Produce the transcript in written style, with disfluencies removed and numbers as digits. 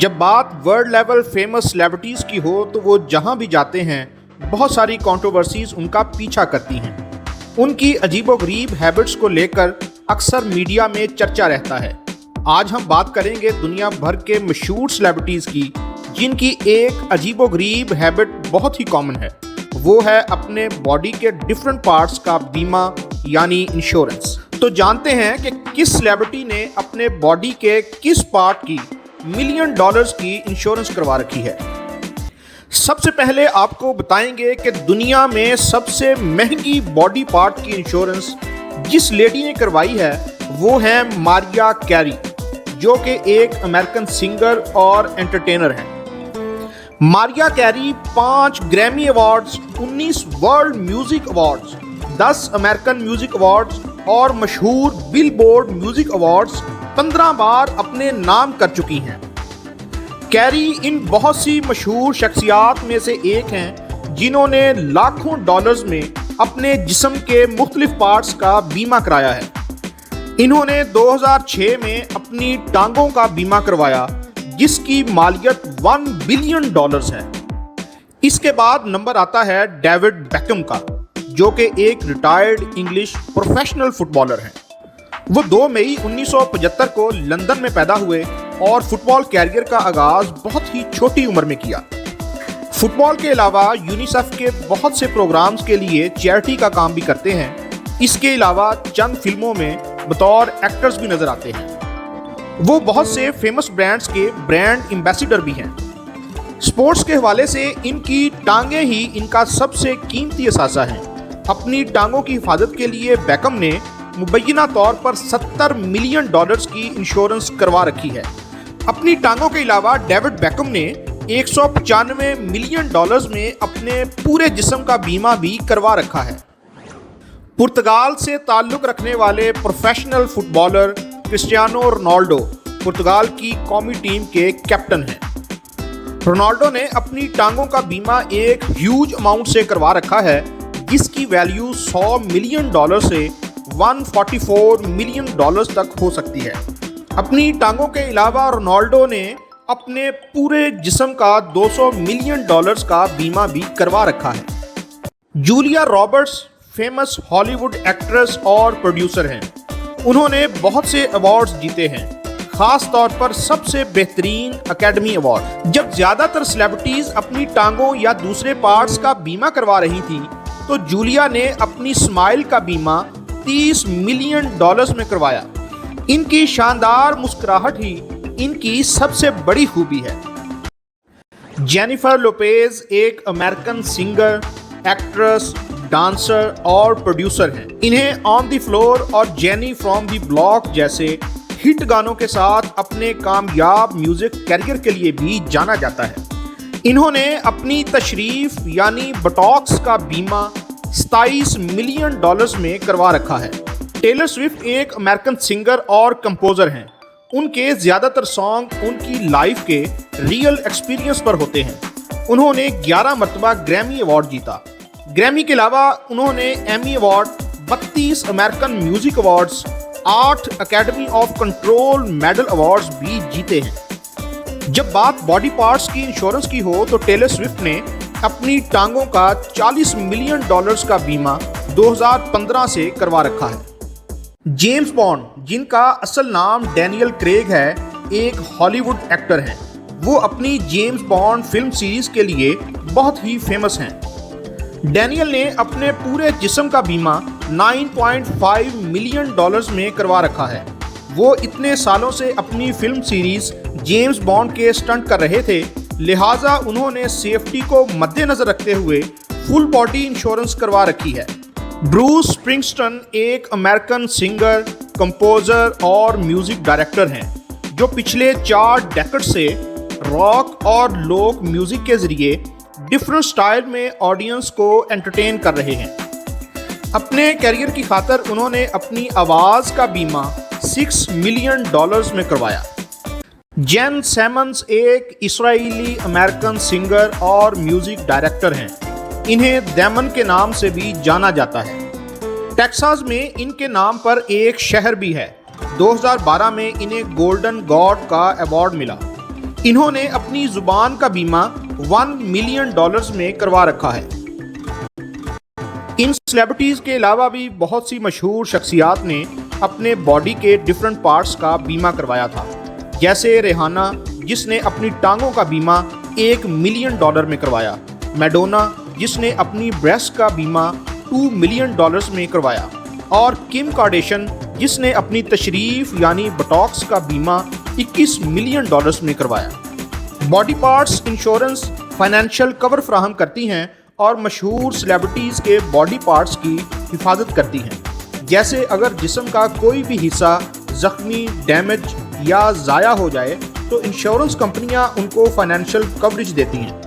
जब बात world level famous celebrities की हो तो वो जहाँ भी जाते हैं बहुत सारी कंट्रोवर्सीज उनका पीछा करती हैं। उनकी अजीबोगरीब हैबिट्स को लेकर अक्सर मीडिया में चर्चा रहता है। आज हम बात करेंगे दुनिया भर के मशहूर सेलिब्रिटीज़ की जिनकी एक अजीबोगरीब हैबिट बहुत ही कॉमन है। वो है अपने बॉडी के डिफरेंट पार्ट्स का बीमा यानी इंश्योरेंस। तो जानते हैं कि किस सेलिब्रिटी ने अपने बॉडी के किस पार्ट की $1 मिलियन की इंश्योरेंस करवा रखी है। सबसे पहले आपको बताएंगे कि दुनिया में सबसे महंगी बॉडी पार्ट की इंश्योरेंस जिस लेडी ने करवाई है वो है मारिया कैरी, जो कि एक अमेरिकन सिंगर और एंटरटेनर हैं। Maria carry 5 Grammy awards, 19 world music awards, 10 American music awards और मशहूर बिलबोर्ड म्यूजिक अवार्ड्स 15 बार अपने नाम कर चुकी हैं। कैरी इन बहुत सी मशहूर शख्सियात में से एक हैं जिन्होंने लाखों डॉलर्स में अपने जिस्म के मुख्तलिफ पार्ट्स का बीमा कराया है। इन्होंने 2006 में अपनी टांगों का बीमा करवाया जिसकी मालियत $1 बिलियन है। इसके बाद नंबर आता है डेविड बेकहम का, जो कि एक रिटायर्ड इंग्लिश प्रोफेशनल फुटबॉलर हैं। वो 2 मई 1975 को लंदन में पैदा हुए और फुटबॉल कैरियर का आगाज बहुत ही छोटी उम्र में किया। फुटबॉल के अलावा यूनिसेफ के बहुत से प्रोग्राम्स के लिए चैरिटी का काम भी करते हैं। इसके अलावा चंद फिल्मों में बतौर एक्टर्स भी नजर आते हैं। वो बहुत से फेमस ब्रांड्स के ब्रांड एम्बेसडर भी हैं। स्पोर्ट्स के हवाले से इनकी टांगें ही इनका सबसे कीमती असासा हैं। अपनी टांगों की हिफाजत के लिए बेकहम ने मुबैना तौर पर $70 मिलियन की इंश्योरेंस करवा रखी है। अपनी टांगों के अलावा डेविड बेकहम ने $195 मिलियन में अपने पूरे जिस्म का बीमा भी करवा रखा है। पुर्तगाल से ताल्लुक़ रखने वाले प्रोफेशनल फुटबॉलर क्रिस्टियानो रोनाल्डो पुर्तगाल की कौमी टीम के कैप्टन हैं। रोनाल्डो ने अपनी टांगों का बीमा एक ह्यूज अमाउंट से करवा रखा है जिसकी वैल्यू $100 मिलियन से $144 मिलियन तक हो सकती है। अपनी टांगों के अलावा रोनाल्डो ने अपने पूरे जिस्म का $200 मिलियन का बीमा भी करवा रखा है। Julia Roberts famous Hollywood actress और प्रोड्यूसर हैं। उन्होंने बहुत से अवार्ड्स जीते हैं, खास तौर पर सबसे बेहतरीन एकेडमी अवार्ड। जब ज़्यादातर सेलिब्रिटीज़ अपनी टांगों या दूसरे पार्ट्स का बीमा करवा रही थी तो जूलिया ने अपनी स्माइल का बीमा $30 मिलियन में करवाया। इनकी शानदार मुस्कुराहट ही इनकी सबसे बड़ी खूबी है। जेनिफर लोपेज एक अमेरिकन सिंगर, एक्ट्रेस, डांसर और प्रोड्यूसर हैं। इन्हें ऑन द फ्लोर और जेनी फ्रॉम द ब्लॉक जैसे हिट गानों के साथ अपने कामयाब म्यूजिक कैरियर के लिए भी जाना जाता है। इन्होंने अपनी तशरीफ यानी बोटॉक्स का बीमा $27 मिलियन में करवा रखा है। टेलर स्विफ्ट एक अमेरिकन सिंगर और कंपोजर हैं। उनके ज़्यादातर सॉन्ग उनकी लाइफ के रियल एक्सपीरियंस पर होते हैं। उन्होंने 11 मरतबा ग्रैमी अवार्ड जीता। ग्रैमी के अलावा उन्होंने Emmy award, 32 American music awards, 8 academy of control medal awards भी जीते हैं। जब बात बॉडी पार्ट्स की इंश्योरेंस की हो तो टेलर स्विफ्ट ने अपनी टांगों का $40 मिलियन का बीमा 2015 से करवा रखा है। जेम्स बॉन्ड, जिनका असल नाम डैनियल क्रेग है, एक हॉलीवुड एक्टर हैं। वो अपनी जेम्स बॉन्ड फिल्म सीरीज के लिए बहुत ही फेमस हैं। डैनियल ने अपने पूरे जिस्म का बीमा $9.5 मिलियन में करवा रखा है। वो इतने सालों से अपनी फिल्म सीरीज जेम्स बॉन्ड के स्टंट कर रहे थे, लिहाजा उन्होंने सेफ्टी को मद्देनजर रखते हुए फुल बॉडी इंश्योरेंस करवा रखी है। ब्रूस स्प्रिंगस्टन एक अमेरिकन सिंगर, कंपोजर और म्यूजिक डायरेक्टर हैं जो पिछले 4 डेकेड से रॉक और लोक म्यूजिक के जरिए डिफरेंट स्टाइल में ऑडियंस को एंटरटेन कर रहे हैं। अपने कैरियर की खातिर उन्होंने अपनी आवाज़ का बीमा $6 मिलियन में करवाया। जेन सैमंस एक इस्राएली अमेरिकन सिंगर और म्यूजिक डायरेक्टर हैं। इन्हें दैमन के नाम से भी जाना जाता है। टेक्सास में इनके नाम पर एक शहर भी है। 2012 में इन्हें गोल्डन गॉड का अवार्ड मिला। इन्होंने अपनी जुबान का बीमा $1 मिलियन में करवा रखा है। इन सेलिब्रिटीज के अलावा भी बहुत सी मशहूर शख्सियात ने अपने बॉडी के डिफरेंट पार्ट्स का बीमा करवाया था, जैसे रिहाना जिसने अपनी टांगों का बीमा $1 मिलियन में करवाया, मैडोना जिसने अपनी ब्रेस्ट का बीमा $2 मिलियन में करवाया और किम कार्दाशियन जिसने अपनी तशरीफ यानी बोटॉक्स का बीमा $21 मिलियन में करवाया। Body parts insurance financial cover फराहम करती हैं और मशहूर सेलिब्रिटीज़ के बॉडी पार्ट्स की हिफाजत करती हैं। जैसे अगर जिस्म का कोई भी हिस्सा ज़ख्मी, डैमेज या ज़ाया हो जाए तो इंश्योरेंस कंपनियां उनको फाइनेंशियल कवरेज देती हैं।